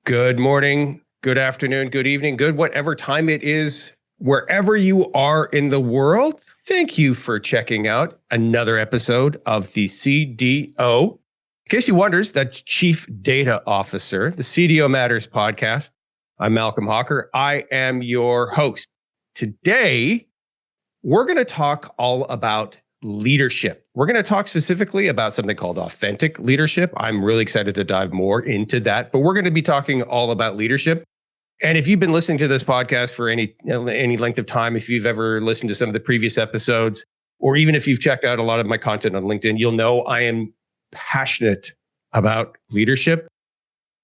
Good morning, good afternoon, good evening, good whatever time it is, wherever you are in the world. Thank you for checking out another episode of the CDO. In case you wonders, that's Chief Data Officer, the CDO Matters Podcast. I'm Malcolm Hawker. I am your host. Today, we're going to talk all about leadership. We're going to talk specifically about something called authentic leadership. I'm really excited to dive more into that, but we're going to be talking all about leadership. And if you've been listening to this podcast for any length of time, if you've ever listened to some of the previous episodes, or even if you've checked out a lot of my content on LinkedIn, you'll know I am passionate about leadership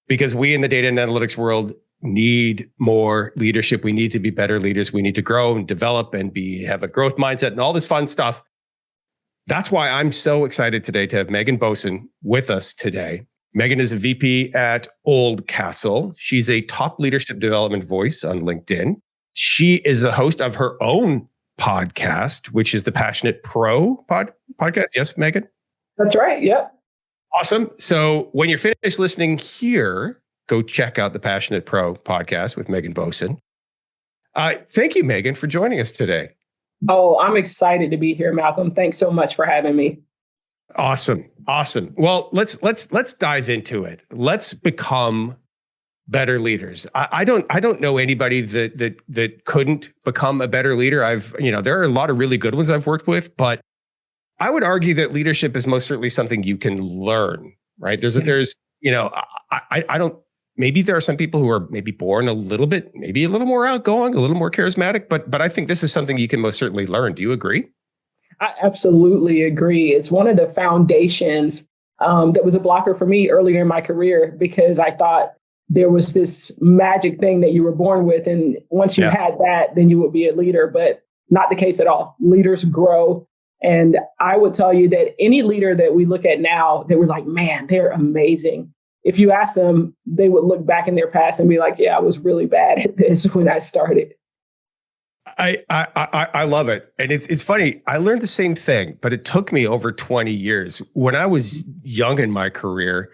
because we in the data and analytics world need more leadership. We need to be better leaders. We need to grow and develop and have a growth mindset and all this fun stuff. That's why I'm so excited today to have Meagan Boson with us today. Meagan is a VP at Oldcastle. She's a top leadership development voice on LinkedIn. She is a host of her own podcast, which is the Passionate Pro podcast. Yes, Meagan? That's right. Yep. Awesome. So when you're finished listening here, go check out the Passionate Pro podcast with Meagan Boson. Thank you, Meagan, for joining us today. Oh, I'm excited to be here, Malcolm. Thanks so much for having me. Awesome. Well, let's dive into it. Let's become better leaders. I don't know anybody that couldn't become a better leader. There are a lot of really good ones I've worked with, but I would argue that leadership is most certainly something you can learn, right? Maybe there are some people who are maybe born maybe a little more outgoing, a little more charismatic, but I think this is something you can most certainly learn. Do you agree? I absolutely agree. It's one of the foundations that was a blocker for me earlier in my career because I thought there was this magic thing that you were born with. And once you had that, then you would be a leader, but not the case at all. Leaders grow. And I would tell you that any leader that we look at now that we're like, man, they're amazing. If you ask them, they would look back in their past and be like, yeah, I was really bad at this when I started. I love it. And it's funny. I learned the same thing, but it took me over 20 years. When I was young in my career,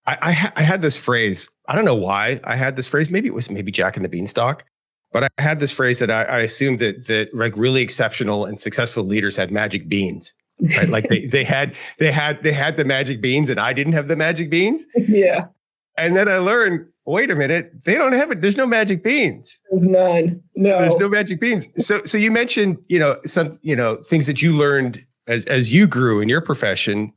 I had this phrase. I don't know why I had this phrase. Maybe it was Jack and the Beanstalk, but I had this phrase that I assumed that like really exceptional and successful leaders had magic beans. Right? Like they had the magic beans and I didn't have the magic beans. Yeah. And then I learned, wait a minute, they don't have it. There's no magic beans. There's none. No. There's no magic beans. So you mentioned, some, things that you learned as you grew in your profession.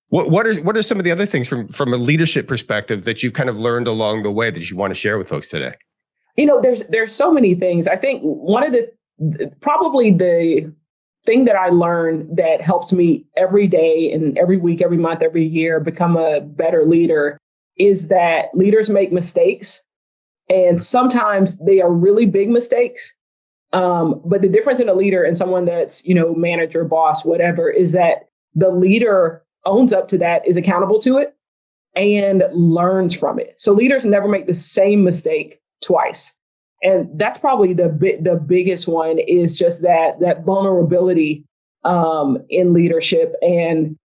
What are some of the other things from a leadership perspective that you've kind of learned along the way that you want to share with folks today? There's so many things. I think one of probably the thing that I learned that helps me every day and every week, every month, every year become a better leader is that leaders make mistakes. And sometimes they are really big mistakes. But the difference in a leader and someone that's, manager, boss, whatever, is that the leader owns up to that, is accountable to it, and learns from it. So leaders never make the same mistake twice. And that's probably the biggest one is just that vulnerability in leadership. And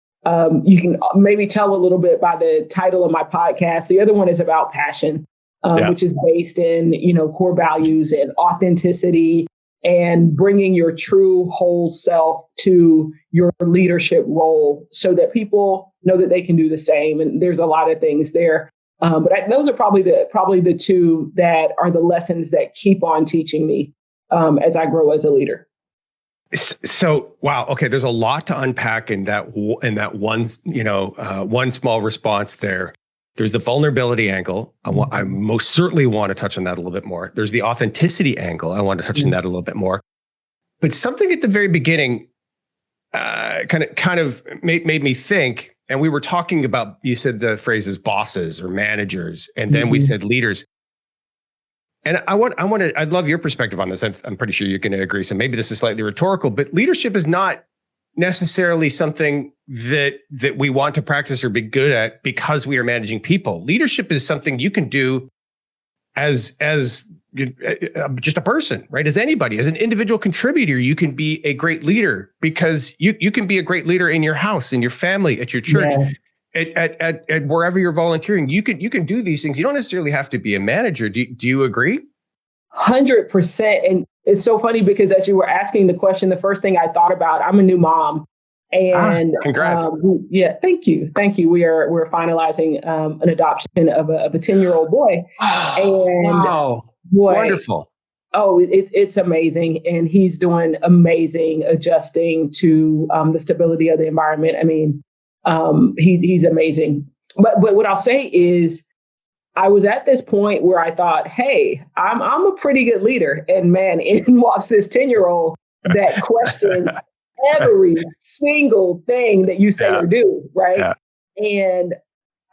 you can maybe tell a little bit by the title of my podcast. The other one is about passion, which is based in, core values and authenticity and bringing your true whole self to your leadership role so that people know that they can do the same. And there's a lot of things there. But those are probably the two that are the lessons that keep on teaching me as I grow as a leader. So, wow. Okay. There's a lot to unpack in that one small response there. There's the vulnerability angle. I most certainly want to touch on that a little bit more. There's the authenticity angle. I want to touch on that a little bit more. But something at the very beginning kind of made me think. And we were talking about, you said the phrases bosses or managers, and then we said leaders. And I'd love your perspective on this. I'm pretty sure you're going to agree. So maybe this is slightly rhetorical, but leadership is not necessarily something that we want to practice or be good at because we are managing people. Leadership is something you can do as just a person, right? As anybody, as an individual contributor, you can be a great leader because you can be a great leader in your house, in your family, at your church. Yeah. at wherever you're volunteering, you can do these things. You don't necessarily have to be a manager. Do you agree? 100%. And it's so funny because as you were asking the question, the first thing I thought about, I'm a new mom. And congrats. Yeah, thank you. We're finalizing an adoption of a 10-year-old boy. And wow. boy, wonderful. Oh, it's amazing. And he's doing amazing adjusting to the stability of the environment. I mean, he's amazing. But what I'll say is I was at this point where I thought, hey, I'm a pretty good leader. And man, in walks this 10-year-old that questions every single thing that you say or do, right? Yeah. And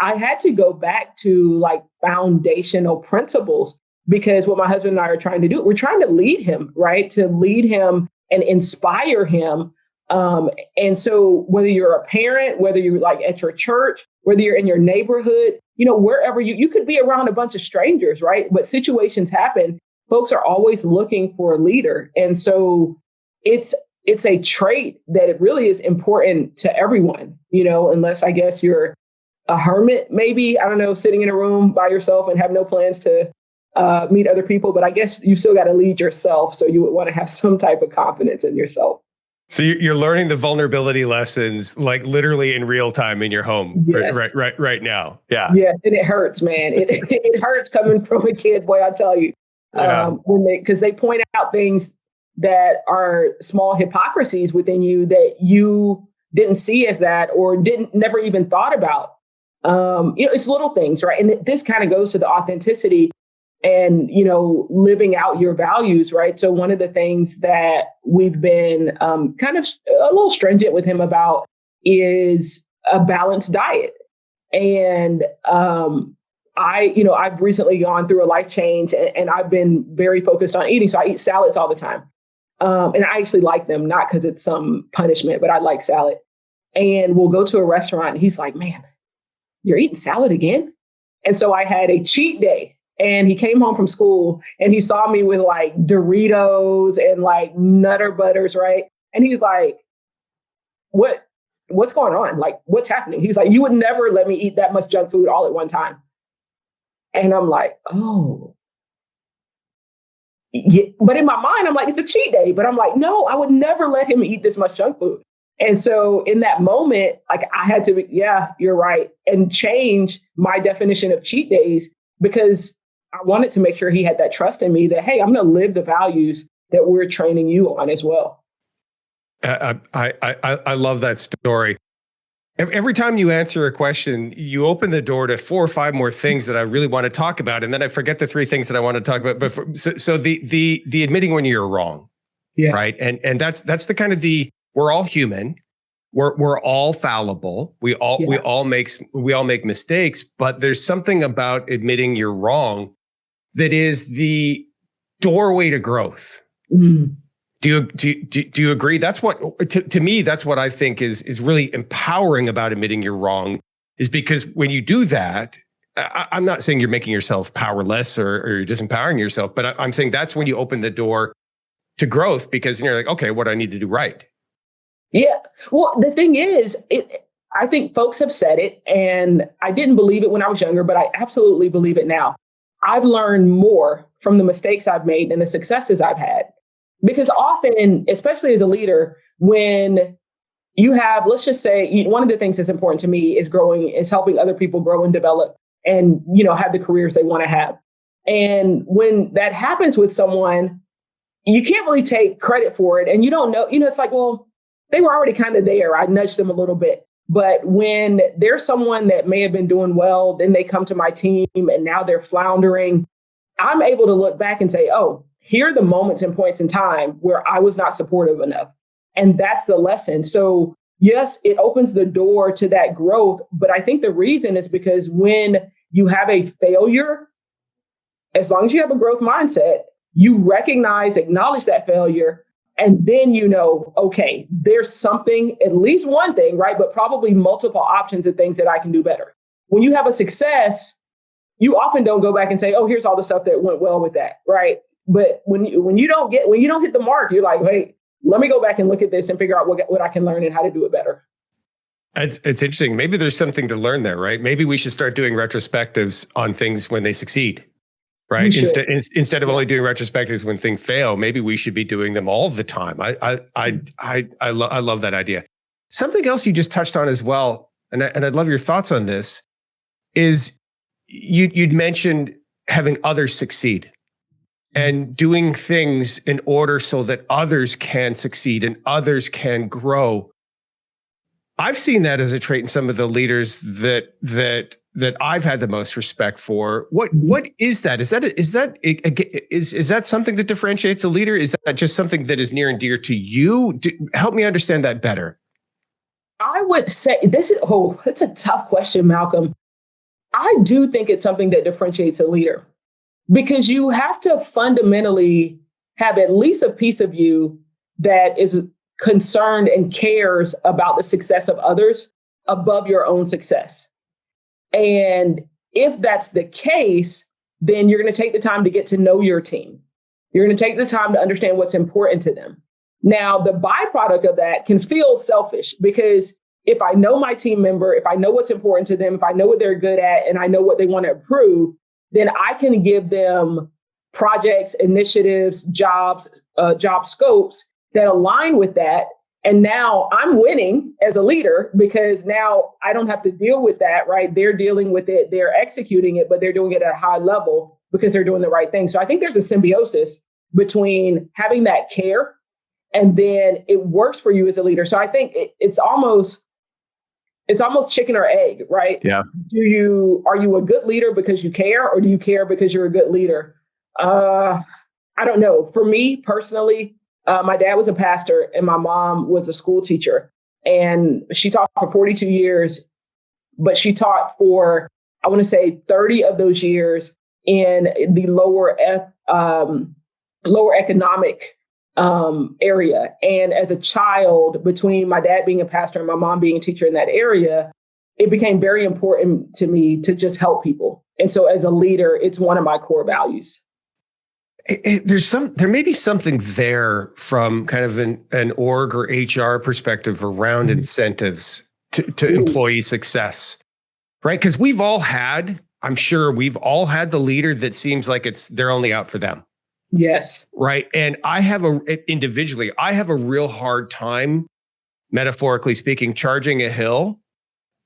I had to go back to like foundational principles because what my husband and I are trying to do, we're trying to lead him, right? To lead him and inspire him. And so whether you're a parent, whether you're like at your church, whether you're in your neighborhood, wherever you could be around a bunch of strangers, right? But situations happen. Folks are always looking for a leader. And so it's a trait that it really is important to everyone, unless I guess you're a hermit, maybe, I don't know, sitting in a room by yourself and have no plans to meet other people. But I guess you still got to lead yourself. So you would want to have some type of confidence in yourself. So you're learning the vulnerability lessons, like literally in real time in your home, yes. right now. Yeah. Yeah. And it hurts, man. It hurts coming from a kid, boy, I tell you, because they point out things that are small hypocrisies within you that you didn't see as that or never even thought about. It's little things, right? And this kind of goes to the authenticity and, living out your values, right? So one of the things that we've been kind of a little stringent with him about is a balanced diet. And I've recently gone through a life change and I've been very focused on eating. So I eat salads all the time. And I actually like them, not because it's some punishment, but I like salad. And we'll go to a restaurant and he's like, man, you're eating salad again? And so I had a cheat day and he came home from school and he saw me with like Doritos and like Nutter Butters, right? And he's like, what's going on? Like, what's happening? He's like, you would never let me eat that much junk food all at one time. And I'm like, oh. Yeah. But in my mind, I'm like, it's a cheat day. But I'm like, no, I would never let him eat this much junk food. And so in that moment, like I had to, you're right, and change my definition of cheat days because I wanted to make sure he had that trust in me that, hey, I'm going to live the values that we're training you on as well. I love that story. Every time you answer a question, you open the door to 4 or 5 more things that I really want to talk about, and then I forget the 3 things that I want to talk about. But so the admitting when you're wrong, right? And that's the kind of we're all human, we're all fallible, we all make mistakes, but there's something about admitting you're wrong that is the doorway to growth. Mm. Do you agree? That's what, to me, that's what I think is really empowering about admitting you're wrong, is because when you do that, I'm not saying you're making yourself powerless or you're disempowering yourself, but I'm saying that's when you open the door to growth, because you're like, okay, what do I need to do right? Yeah. Well, the thing is, I think folks have said it, and I didn't believe it when I was younger, but I absolutely believe it now. I've learned more from the mistakes I've made than the successes I've had. Because often, especially as a leader, when you have, let's just say, one of the things that's important to me is helping other people grow and develop and, have the careers they want to have. And when that happens with someone, you can't really take credit for it. And you don't know, it's like, well, they were already kind of there. I nudged them a little bit. But when there's someone that may have been doing well, then they come to my team and now they're floundering, I'm able to look back and say, oh, here are the moments and points in time where I was not supportive enough. And that's the lesson. So yes, it opens the door to that growth. But I think the reason is because when you have a failure, as long as you have a growth mindset, you recognize, acknowledge that failure, and then okay, there's something, at least one thing, right? But probably multiple options of things that I can do better. When you have a success, you often don't go back and say, oh, here's all the stuff that went well with that, right? But when you don't hit the mark, you're like, wait, let me go back and look at this and figure out what I can learn and how to do it better. It's interesting. Maybe there's something to learn there, right? Maybe we should start doing retrospectives on things when they succeed, right? Instead of only doing retrospectives when things fail, maybe we should be doing them all the time. I love that idea. Something else you just touched on as well, and I'd love your thoughts on this, is you'd mentioned having others succeed and doing things in order so that others can succeed and others can grow. I've seen that as a trait in some of the leaders that I've had the most respect for. What is that? Is that something that differentiates a leader? Is that just something that is near and dear to you? Help me understand that better. I would say it's a tough question, Malcolm. I do think it's something that differentiates a leader, because you have to fundamentally have at least a piece of you that is concerned and cares about the success of others above your own success. And if that's the case, then you're going to take the time to get to know your team. You're going to take the time to understand what's important to them. Now, the byproduct of that can feel selfish, because if I know my team member, if I know what's important to them, if I know what they're good at, and I know what they want to improve, then I can give them projects, initiatives, job scopes that align with that. And now I'm winning as a leader, because now I don't have to deal with that, right? They're dealing with it, they're executing it, but they're doing it at a high level because they're doing the right thing. So I think there's a symbiosis between having that care and then it works for you as a leader. So I think it's almost chicken or egg, right? Yeah. Are you a good leader because you care, or do you care because you're a good leader? I don't know. For me personally, my dad was a pastor and my mom was a school teacher, and she taught for 42 years, but she taught for, I want to say 30 of those years in the lower economic area. And as a child, between my dad being a pastor and my mom being a teacher in that area, it became very important to me to just help people. And so as a leader, it's one of my core values. There may be something there from kind of an org or HR perspective around incentives to employee success, right? Because I'm sure we've all had the leader that seems like they're only out for them. Yes. Right. And I have a real hard time, metaphorically speaking, charging a hill,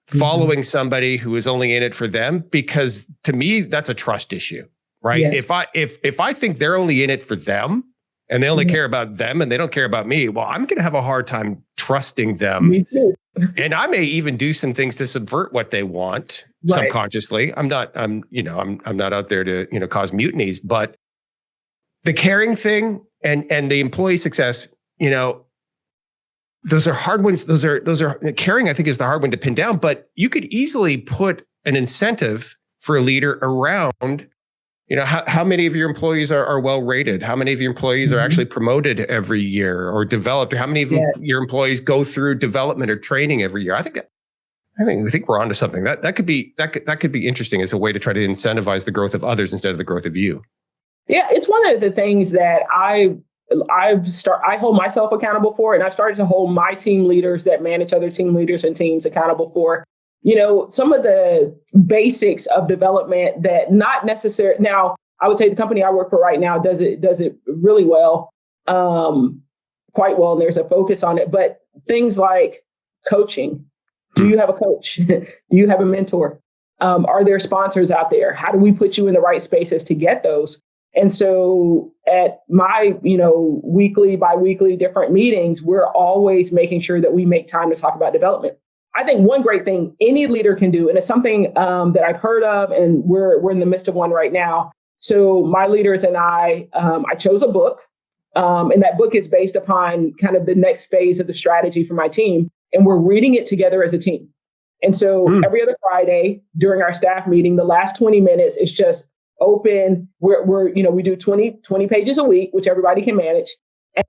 following somebody who is only in it for them, because to me, that's a trust issue. Right. Yes. If I think they're only in it for them and they only care about them and they don't care about me, well, I'm going to have a hard time trusting them. Me too. And I may even do some things to subvert what they want subconsciously. I'm not out there to, cause mutinies, but the caring thing and the employee success, those are hard ones. Those are caring, I think, is the hard one to pin down, but you could easily put an incentive for a leader around, how many of your employees are well rated? How many of your employees are actually promoted every year or developed? Or how many of your employees go through development or training every year? I think we're onto something. That could be interesting as a way to try to incentivize the growth of others instead of the growth of you. Yeah, it's one of the things that I hold myself accountable for, and I've started to hold my team leaders that manage other team leaders and teams accountable for. Some of the basics of development that not necessarily. Now, I would say the company I work for right now does it really well, quite well, and there's a focus on it. But things like coaching. Do you have a coach? Do you have a mentor? Are there sponsors out there? How do we put you in the right spaces to get those? And so at my, weekly, biweekly different meetings, we're always making sure that we make time to talk about development. I think one great thing any leader can do, and it's something that I've heard of, and we're in the midst of one right now. So my leaders and I chose a book, and that book is based upon kind of the next phase of the strategy for my team, and we're reading it together as a team. And so every other Friday during our staff meeting, the last 20 minutes is just open. We do 20 pages a week, which everybody can manage.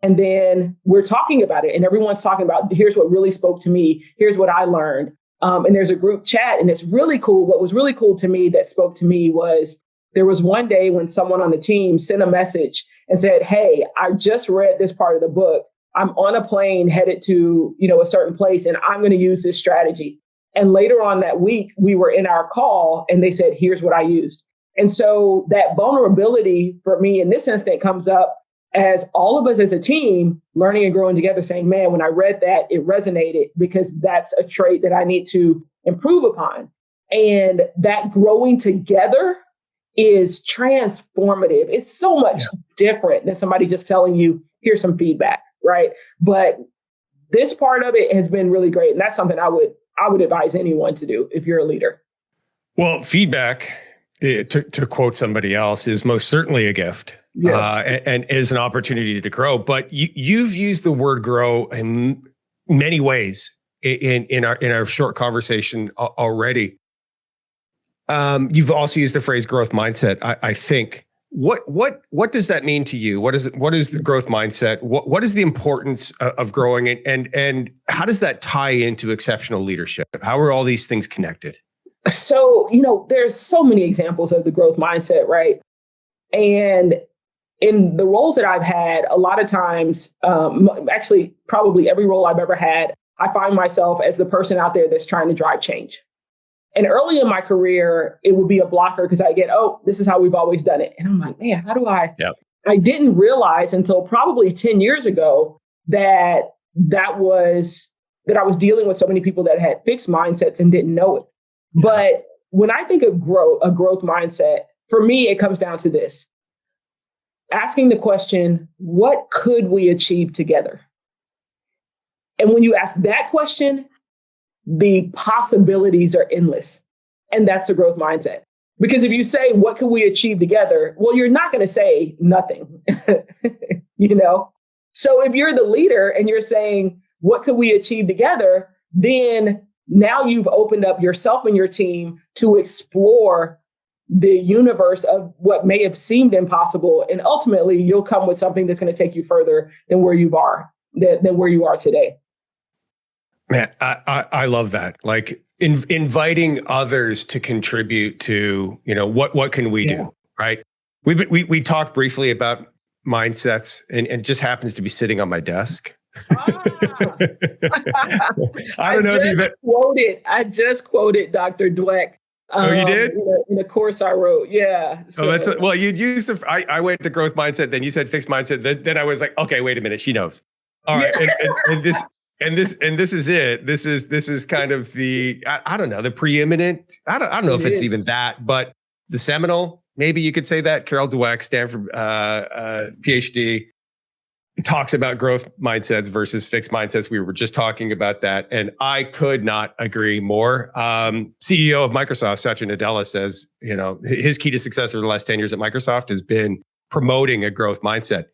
And then we're talking about it, and everyone's talking about, here's what really spoke to me. Here's what I learned. And there's a group chat, and it's really cool. What was really cool to me that spoke to me was there was one day when someone on the team sent a message and said, "Hey, I just read this part of the book. I'm on a plane headed to, a certain place, and I'm going to use this strategy. And later on that week, we were in our call and they said, here's what I used. And so that vulnerability for me in this instant comes up as all of us as a team learning and growing together, saying, man, when I read that, it resonated because that's a trait that I need to improve upon. And that growing together is transformative. It's so much different than somebody just telling you, here's some feedback, right? But this part of it has been really great. And that's something I would advise anyone to do if you're a leader. Well, feedback, to quote somebody else, is most certainly a gift. Yes. And is an opportunity to grow. But you've used the word grow in many ways in our short conversation already. You've also used the phrase growth mindset. I think. What does that mean to you? What is the growth mindset? What is the importance of growing, and how does that tie into exceptional leadership? How are all these things connected? So, there's so many examples of the growth mindset, right? And in the roles that I've had, a lot of times, actually, probably every role I've ever had, I find myself as the person out there that's trying to drive change. And early in my career, it would be a blocker because I get, this is how we've always done it. And I'm like, man, how do I? Yep. I didn't realize until probably 10 years ago that I was dealing with so many people that had fixed mindsets and didn't know it. But when I think of a growth mindset, for me, it comes down to this. Asking the question, what could we achieve together? And when you ask that question, the possibilities are endless. And that's the growth mindset. Because if you say, what could we achieve together? Well, you're not going to say nothing, So if you're the leader and you're saying, what could we achieve together? Then now you've opened up yourself and your team to explore the universe of what may have seemed impossible. And ultimately, you'll come with something that's going to take you further than where you are today. Man, I love that. Like inviting others to contribute to, what can we do, right? We talked briefly about mindsets, and it just happens to be sitting on my desk. I don't know if I just quoted Dr. Dweck. Oh, you did? In a course I wrote. Yeah. So. Well, you'd use I went to growth mindset, then you said fixed mindset. Then I was like, okay, wait a minute. She knows. All right. And this is it. This is kind of the, I don't know, the preeminent, I don't know if it's even that, but the seminal, maybe you could say that. Carol Dweck, Stanford PhD, talks about growth mindsets versus fixed mindsets. We were just talking about that, and I could not agree more. CEO of Microsoft, Satya Nadella, says, his key to success over the last 10 years at Microsoft has been promoting a growth mindset.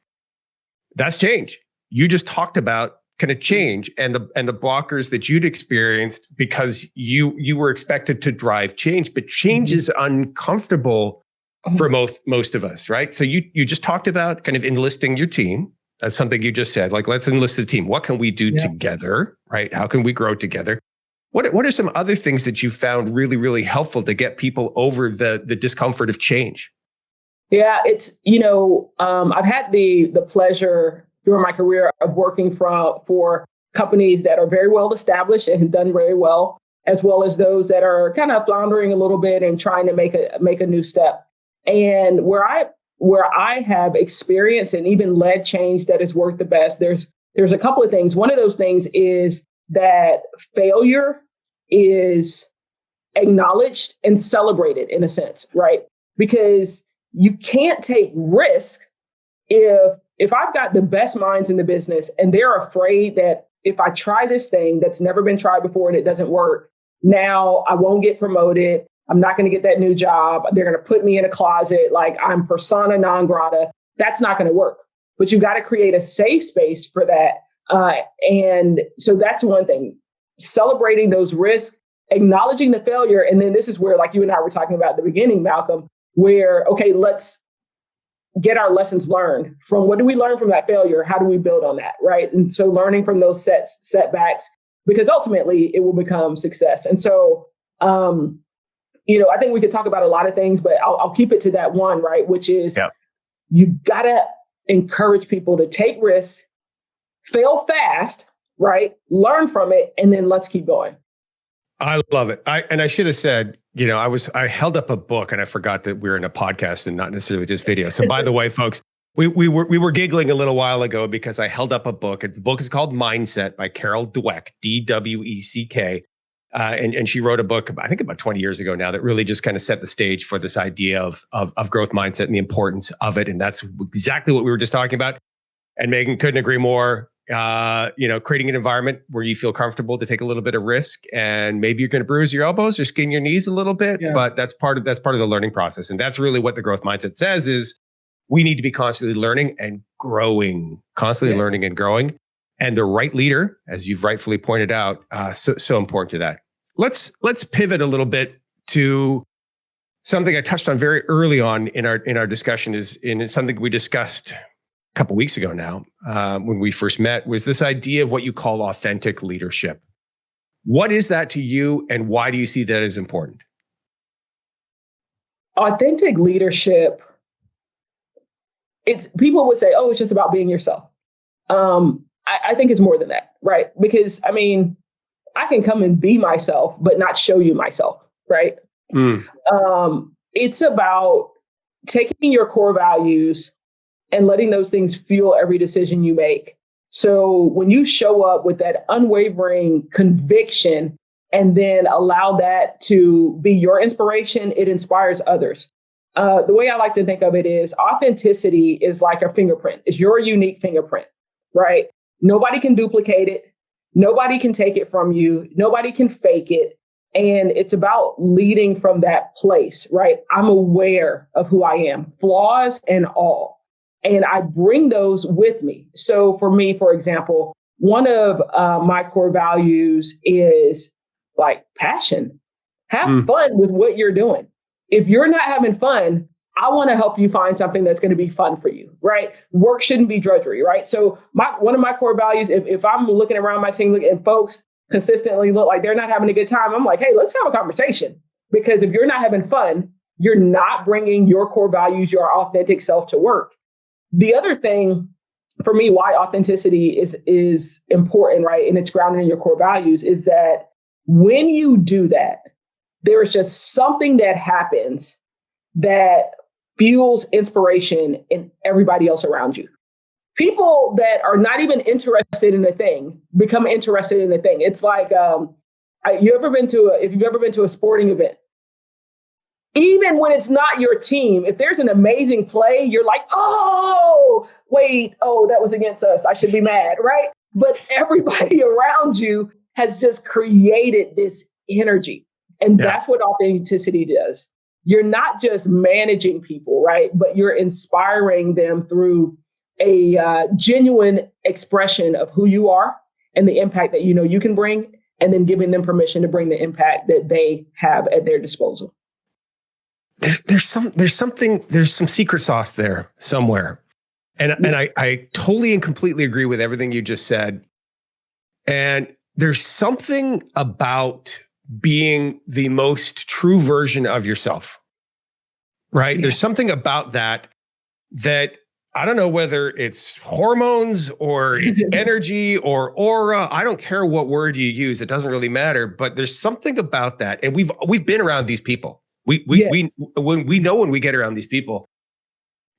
That's change. You just talked about kind of change and the blockers that you'd experienced because you were expected to drive change, but change is uncomfortable for most of us, right? So you just talked about kind of enlisting your team. That's something you just said, like, let's enlist the team. What can we do together, right? How can we grow together? What are some other things that you found really, really helpful to get people over the discomfort of change? Yeah, it's, I've had the pleasure during my career of working for companies that are very well established and have done very well as those that are kind of floundering a little bit and trying to make a new step. And where I have experienced and even led change that has worked the best, there's a couple of things. One of those things is that failure is acknowledged and celebrated in a sense, right? Because you can't take risk if I've got the best minds in the business and they're afraid that if I try this thing that's never been tried before and it doesn't work, now I won't get promoted. I'm not going to get that new job. They're going to put me in a closet like I'm persona non grata. That's not going to work. But you've got to create a safe space for that. And so that's one thing. Celebrating those risks, acknowledging the failure. And then this is where, like you and I were talking about at the beginning, Malcolm, where, okay, let's get our lessons learned from what do we learn from that failure? How do we build on that? Right. And so learning from those setbacks, because ultimately it will become success. And so, I think we could talk about a lot of things, but I'll keep it to that one, right? Which is you got to encourage people to take risks, fail fast, right? Learn from it, and then let's keep going. I love it. I should have said, I held up a book and I forgot that we're in a podcast and not necessarily just video. So by the way, folks, we were giggling a little while ago because I held up a book. The book is called Mindset by Carol Dweck, Dweck. And she wrote a book, I think about 20 years ago now, that really just kind of set the stage for this idea of growth mindset and the importance of it. And that's exactly what we were just talking about. And Meagan couldn't agree more. Creating an environment where you feel comfortable to take a little bit of risk, and maybe you're going to bruise your elbows or skin your knees a little bit, but that's part of the learning process. And that's really what the growth mindset says is we need to be constantly learning and growing, learning and growing. And the right leader, as you've rightfully pointed out, so important to that. Let's pivot a little bit to something I touched on very early on in our discussion is something we discussed a couple of weeks ago now, when we first met, was this idea of what you call authentic leadership. What is that to you, and why do you see that as important? Authentic leadership, people would say, oh, it's just about being yourself. I think it's more than that, right? Because I can come and be myself, but not show you myself, right? It's about taking your core values and letting those things fuel every decision you make. So when you show up with that unwavering conviction and then allow that to be your inspiration, it inspires others. The way I like to think of it is authenticity is like a fingerprint. It's your unique fingerprint, right? Nobody can duplicate it. Nobody can take it from you. Nobody can fake it. And it's about leading from that place, right? I'm aware of who I am, flaws and all. And I bring those with me. So for me, for example, one of my core values is like passion. Have fun with what you're doing. If you're not having fun, I want to help you find something that's going to be fun for you, right? Work shouldn't be drudgery, right? So one of my core values, if I'm looking around my team and folks consistently look like they're not having a good time, I'm like, hey, let's have a conversation. Because if you're not having fun, you're not bringing your core values, your authentic self to work. The other thing for me, why authenticity is important, right? And it's grounded in your core values is that when you do that, there is just something that happens that fuels inspiration in everybody else around you. People that are not even interested in a thing become interested in a thing. It's like, if you've ever been to a sporting event, even when it's not your team, if there's an amazing play, you're like, oh, that was against us. I should be mad, right? But everybody around you has just created this energy. And that's what authenticity does. You're not just managing people, right? But you're inspiring them through a genuine expression of who you are and the impact that you can bring, and then giving them permission to bring the impact that they have at their disposal. There's some secret sauce there somewhere. And I totally and completely agree with everything you just said. And there's something about being the most true version of yourself, right? Yeah. There's something about that I don't know whether it's hormones or it's energy or aura. I don't care what word you use. It doesn't really matter, but there's something about that. And we've been around these people. We know when we get around these people,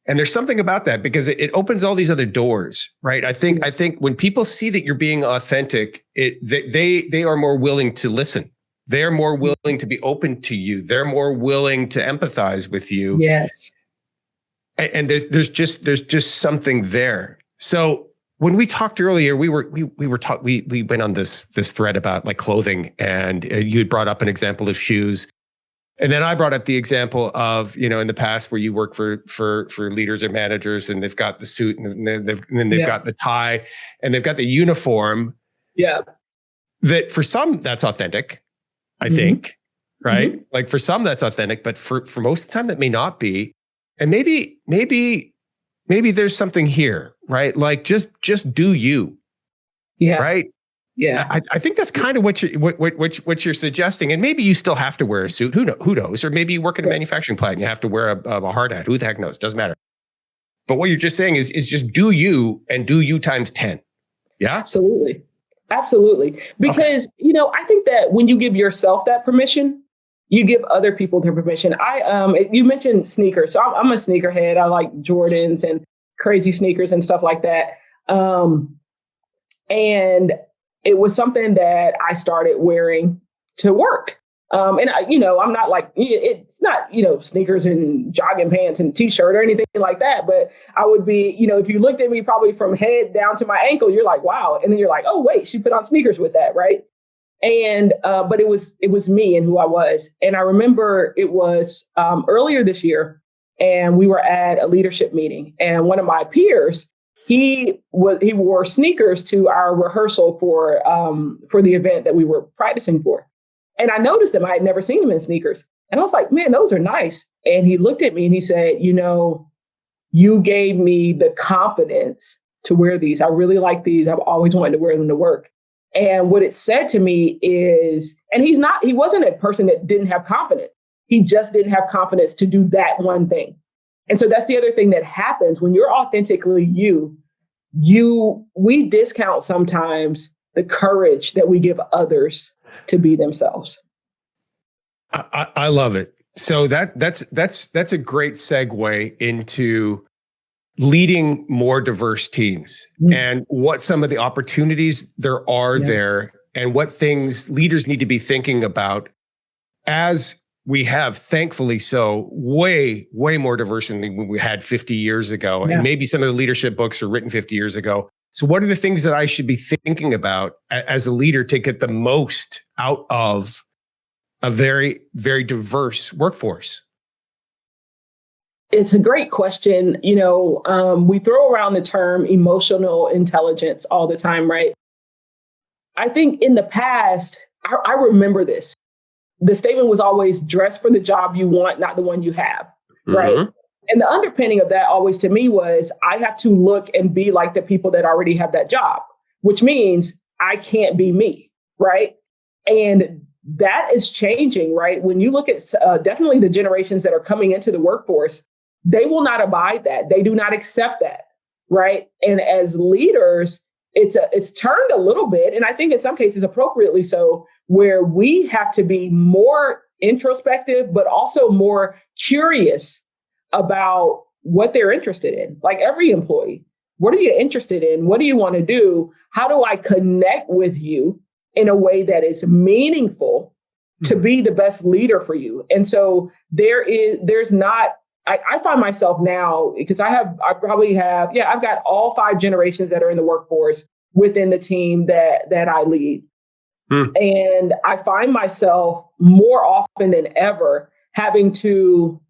and there's something about that because it opens all these other doors, right? I think when people see that you're being authentic, they are more willing to listen. They're more willing to be open to you. They're more willing to empathize with you. Yes. And there's just something there. So when we talked earlier, we went on this thread about like clothing, and you had brought up an example of shoes. And then I brought up the example of, in the past where you work for leaders or managers, and they've got the suit and then they've got the tie and they've got the uniform. Yeah. That for some, that's authentic, I think, right? Mm-hmm. Like for some that's authentic, but for most of the time that may not be. And maybe there's something here, right? Like just do you. Yeah. Right. Yeah, I think that's kind of what you're suggesting, and maybe you still have to wear a suit. Who knows? Or maybe you work in a manufacturing plant and you have to wear a hard hat. Who the heck knows? Doesn't matter. But what you're just saying is just do you, and do you times 10. Yeah. Absolutely. Absolutely. Because, I think that when you give yourself that permission, you give other people their permission. You mentioned sneakers. So I'm a sneakerhead. I like Jordans and crazy sneakers and stuff like that. And it was something that I started wearing to work. I'm not like, it's not, sneakers and jogging pants and t-shirt or anything like that. But I would be, if you looked at me probably from head down to my ankle, you're like, wow. And then you're like, oh, wait, she put on sneakers with that. Right. And but it was me and who I was. And I remember it was earlier this year, and we were at a leadership meeting, and one of my peers, he wore sneakers to our rehearsal for the event that we were practicing for. And I noticed them. I had never seen him in sneakers. And I was like, man, those are nice. And he looked at me and he said, you gave me the confidence to wear these. I really like these. I've always wanted to wear them to work. And what it said to me is, and he wasn't a person that didn't have confidence. He just didn't have confidence to do that one thing. And so that's the other thing that happens when you're authentically we discount sometimes the courage that we give others to be themselves. I love it. So that's a great segue into leading more diverse teams and what some of the opportunities there are there, and what things leaders need to be thinking about, as we have, thankfully, so way more diversity than we had 50 years ago. And maybe some of the leadership books are written 50 years ago. So what are the things that I should be thinking about as a leader to get the most out of a very, very diverse workforce? It's a great question. We throw around the term emotional intelligence all the time, right? I think in the past, I remember this. The statement was always dress for the job you want, not the one you have, right? And the underpinning of that always to me was I have to look and be like the people that already have that job, which means I can't be me, right? And that is changing, right? When you look at definitely the generations that are coming into the workforce, they will not abide that. They do not accept that, right? And as leaders, it's turned a little bit, and I think in some cases appropriately so, where we have to be more introspective, but also more curious about what they're interested in. Like every employee, what are you interested in? What do you want to do? How do I connect with you in a way that is meaningful to be the best leader for you? And so I find myself now, because I've got all 5 generations that are in the workforce within the team that I lead. And I find myself more often than ever having to,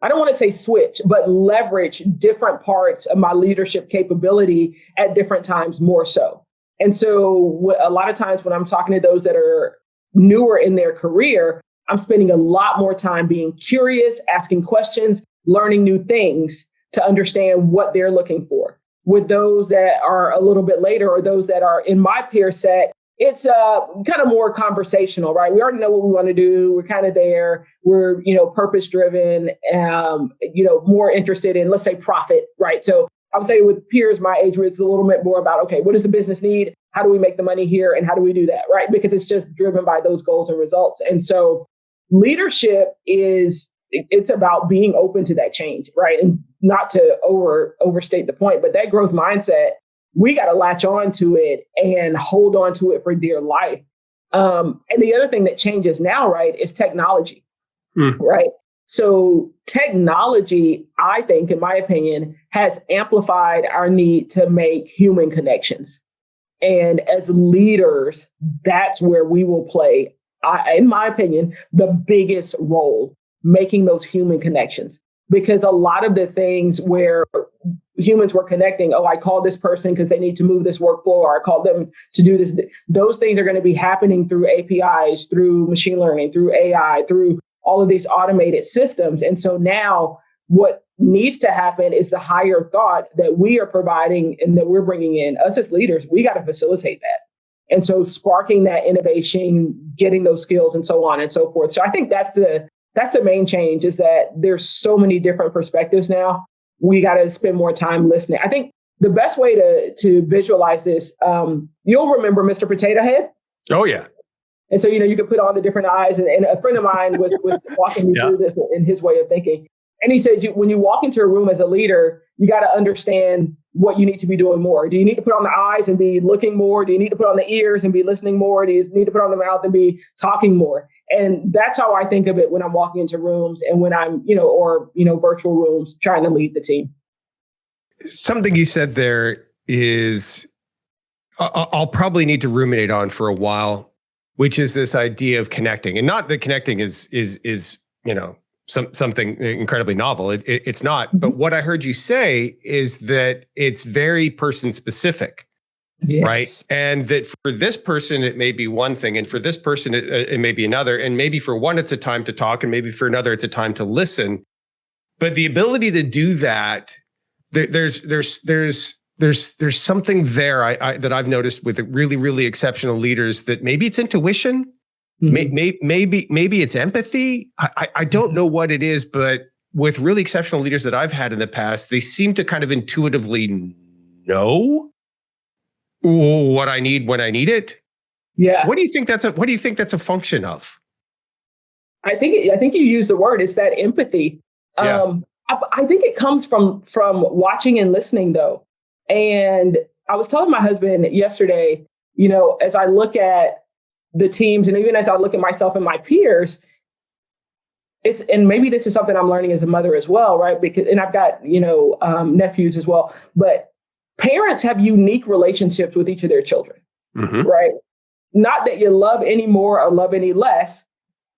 I don't want to say switch, but leverage different parts of my leadership capability at different times more so. And so a lot of times when I'm talking to those that are newer in their career, I'm spending a lot more time being curious, asking questions, learning new things to understand what they're looking for. With those that are a little bit later, or those that are in my peer set, it's kind of more conversational, right? We already know what we want to do. We're kind of there. We're, purpose driven, more interested in, let's say, profit, right? So I would say with peers my age, it's a little bit more about, okay, what does the business need? How do we make the money here? And how do we do that, right? Because it's just driven by those goals and results. And so leadership it's about being open to that change, right? And not to overstate the point, but that growth mindset, we got to latch on to it and hold on to it for dear life. And the other thing that changes now, right, is technology, right? So technology, I think, in my opinion, has amplified our need to make human connections. And as leaders, that's where we will play, in my opinion, the biggest role, making those human connections. Because a lot of the things where humans were connecting, I called this person because they need to move this workflow, or I called them to do this. Those things are going to be happening through APIs, through machine learning, through AI, through all of these automated systems. And so now what needs to happen is the higher thought that we are providing and that we're bringing in. Us as leaders, we got to facilitate that. And so sparking that innovation, getting those skills and so on and so forth. So I think that's the main change, is that there's so many different perspectives now. We got to spend more time listening. I think the best way to visualize this, you'll remember Mr. Potato Head. Oh, yeah. And so, you could put on the different eyes. And a friend of mine was walking me through this in his way of thinking. And he said, when you walk into a room as a leader, you got to understand what you need to be doing more. Do you need to put on the eyes and be looking more? Do you need to put on the ears and be listening more? Do you need to put on the mouth and be talking more? And that's how I think of it when I'm walking into rooms and when I'm, virtual rooms trying to lead the team. Something you said there is, I'll probably need to ruminate on for a while, which is this idea of connecting. And not that connecting is something incredibly novel. It's not. But what I heard you say is that it's very person specific, yes. Right? And that for this person, it may be one thing. And for this person, it may be another. And maybe for one, it's a time to talk. And maybe for another, it's a time to listen. But the ability to do that, there's something there that I've noticed with really, really exceptional leaders, that maybe it's intuition. Mm-hmm. Maybe it's empathy. I don't know what it is, but with really exceptional leaders that I've had in the past, they seem to kind of intuitively know what I need when I need it. Yeah. What do you think that's a function of? I think you used the word. It's that empathy. Yeah. I think it comes from watching and listening, though. And I was telling my husband yesterday, as I look at the teams and even as I look at myself and my peers, and maybe this is something I'm learning as a mother as well, right? And I've got, nephews as well, but parents have unique relationships with each of their children, mm-hmm. right? Not that you love any more or love any less.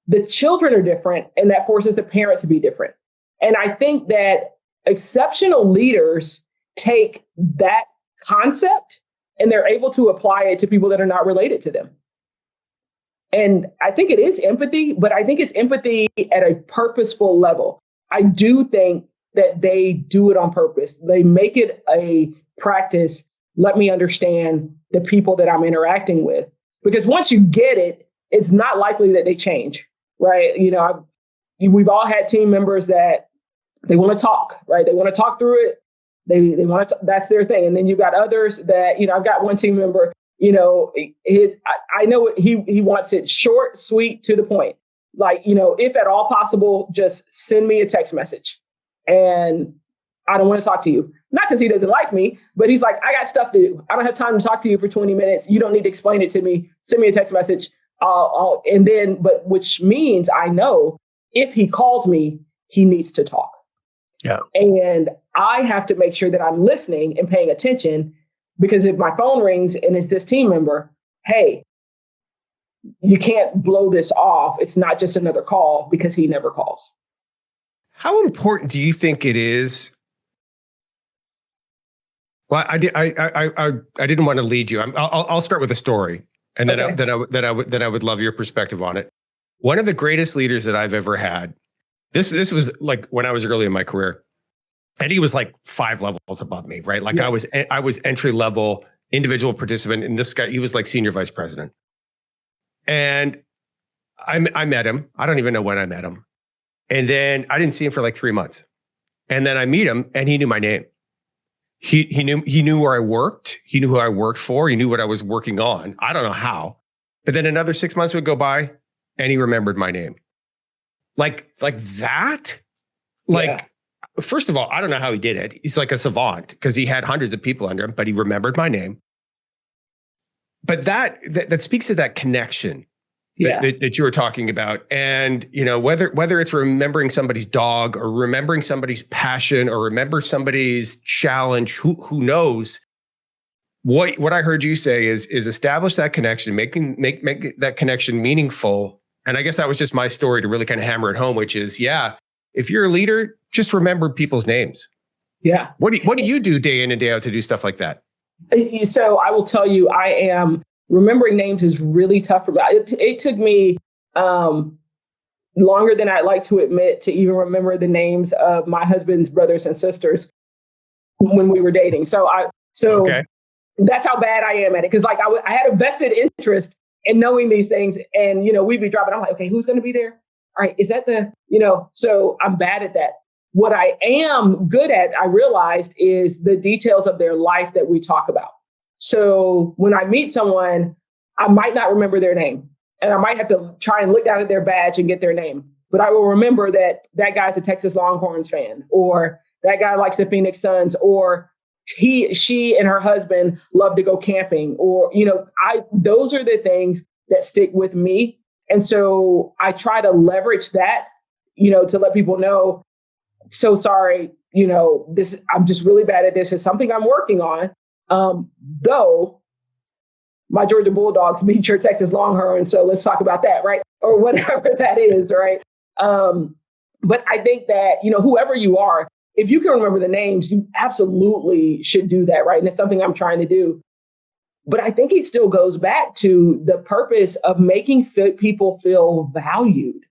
The children are different, and that forces the parent to be different. And I think that exceptional leaders take that concept and they're able to apply it to people that are not related to them. And I think it is empathy, but I think it's empathy at a purposeful level. I do think that they do it on purpose. They make it a practice. Let me understand the people that I'm interacting with. Because once you get it, it's not likely that they change, right? We've all had team members that they want to talk, right? They want to talk through it. They want to, that's their thing. And then you've got others that, I've got one team member, I know he wants it short, sweet, to the point. Like, if at all possible, just send me a text message. And I don't want to talk to you. Not because he doesn't like me, but he's like, I got stuff to do. I don't have time to talk to you for 20 minutes. You don't need to explain it to me. Send me a text message. But which means I know if he calls me, he needs to talk. Yeah. And I have to make sure that I'm listening and paying attention, because if my phone rings and it's this team member, hey, you can't blow this off. It's not just another call because he never calls. How important do you think it is? Well, I didn't want to lead you. I'll start with a story, and then okay. I would love your perspective on it. One of the greatest leaders that I've ever had. This was like when I was early in my career, and he was like 5 levels above me, right? Like yeah. I was entry level individual participant, and this guy, he was like senior vice president. And I met him. I don't even know when I met him. And then I didn't see him for like 3 months. And then I meet him, and he knew my name. He knew where I worked. He knew who I worked for. He knew what I was working on. I don't know how. But then another 6 months would go by, and he remembered my name. Like that? Yeah. First of all, I don't know how he did it. He's like a savant because he had hundreds of people under him, but he remembered my name. But that speaks to that connection that you were talking about. And, whether it's remembering somebody's dog or remembering somebody's passion or remember somebody's challenge, who knows? What I heard you say is establish that connection, make that connection meaningful. And I guess that was just my story to really kind of hammer it home, which is, if you're a leader, just remember people's names. Yeah. What do you do day in and day out to do stuff like that? So I will tell you, remembering names is really tough for me. It took me longer than I'd like to admit to even remember the names of my husband's brothers and sisters when we were dating. Okay. That's how bad I am at it. Because I had a vested interest in knowing these things, and we'd be driving. I'm like, okay, who's going to be there? All right, is that so I'm bad at that. What I am good at, I realized, is the details of their life that we talk about. So when I meet someone, I might not remember their name, and I might have to try and look down at their badge and get their name. But I will remember that that guy's a Texas Longhorns fan, or that guy likes the Phoenix Suns, or she and her husband love to go camping, or, those are the things that stick with me. And so I try to leverage that, to let people know, so sorry, this, I'm just really bad at this. It's something I'm working on. Though my Georgia Bulldogs beat your Texas Longhorns, so let's talk about that, right? Or whatever that is, right? But I think that, whoever you are, if you can remember the names, you absolutely should do that, right? And it's something I'm trying to do. But I think it still goes back to the purpose of making people feel valued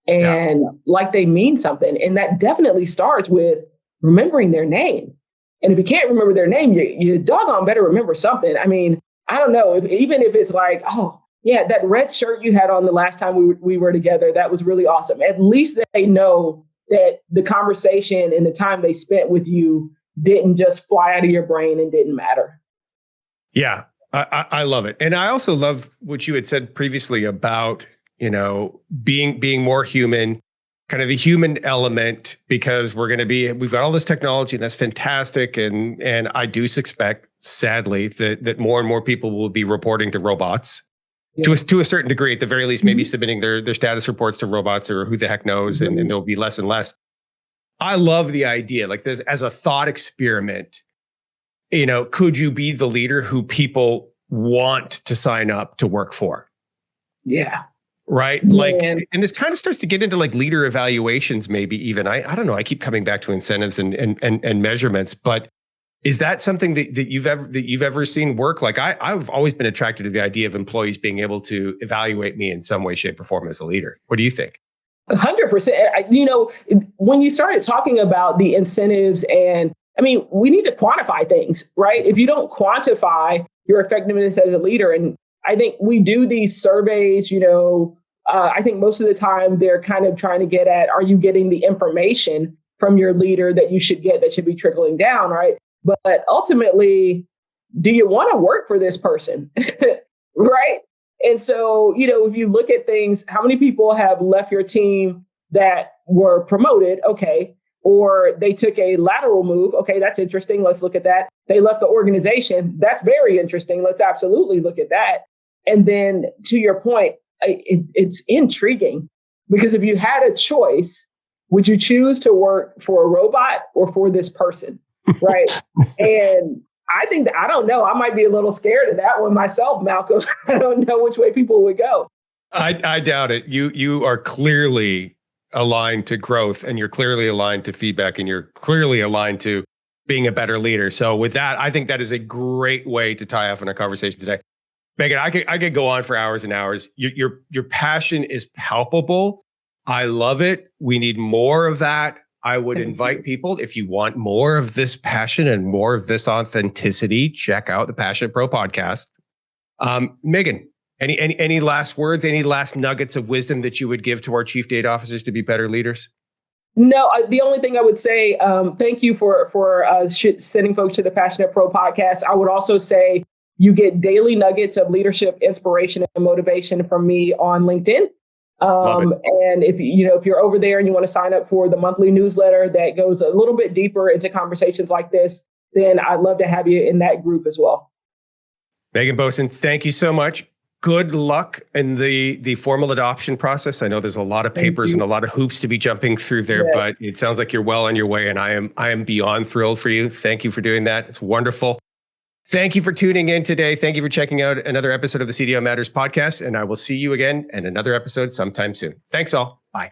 and like they mean something. And that definitely starts with remembering their name. And if you can't remember their name, you doggone better remember something. I mean, I don't know, even if it's like, oh, yeah, that red shirt you had on the last time we were together, that was really awesome. At least they know that the conversation and the time they spent with you didn't just fly out of your brain and didn't matter. Yeah, I love it. And I also love what you had said previously about, being more human, kind of the human element, because we've got all this technology and that's fantastic. And I do suspect, sadly, that more and more people will be reporting to robots. To a certain degree, at the very least, maybe submitting their status reports to robots, or who the heck knows, and there'll be less and less. I love the idea, like this as a thought experiment. Could you be the leader who people want to sign up to work for? Yeah. Right. Like, and this kind of starts to get into like leader evaluations, maybe even. I don't know. I keep coming back to incentives and measurements, but is that something that you've ever seen work? Like I've always been attracted to the idea of employees being able to evaluate me in some way, shape, or form as a leader. What do you think? 100%. When you started talking about the incentives, and we need to quantify things, right? If you don't quantify your effectiveness as a leader, and I think we do these surveys, I think most of the time they're kind of trying to get at, are you getting the information from your leader that you should get, that should be trickling down, right? But ultimately, do you want to work for this person? Right? And so, if you look at things, how many people have left your team that were promoted? Okay. Or they took a lateral move. Okay, that's interesting. Let's look at that. They left the organization. That's very interesting. Let's absolutely look at that. And then to your point, it's intriguing, because if you had a choice, would you choose to work for a robot or for this person? Right. And I think I don't know. I might be a little scared of that one myself, Malcolm. I don't know which way people would go. I doubt it. You are clearly aligned to growth, and you're clearly aligned to feedback, and you're clearly aligned to being a better leader. So with that, I think that is a great way to tie off in our conversation today. Meagan, I could go on for hours and hours. Your passion is palpable. I love it. We need more of that. I would invite people, if you want more of this passion and more of this authenticity, check out the Passionate Pro podcast. Meagan, any last words, any last nuggets of wisdom that you would give to our chief data officers to be better leaders? No, the only thing I would say, thank you for sending folks to the Passionate Pro podcast. I would also say you get daily nuggets of leadership, inspiration, and motivation from me on LinkedIn. And if you're over there and you want to sign up for the monthly newsletter that goes a little bit deeper into conversations like this, then I'd love to have you in that group as well. Meagan Boson, thank you so much. Good luck in the formal adoption process. I know there's a lot of papers and a lot of hoops to be jumping through there, but it sounds like you're well on your way, and I am beyond thrilled for you. Thank you for doing that. It's wonderful. Thank you for tuning in today. Thank you for checking out another episode of the CDO Matters podcast, and I will see you again in another episode sometime soon. Thanks all. Bye.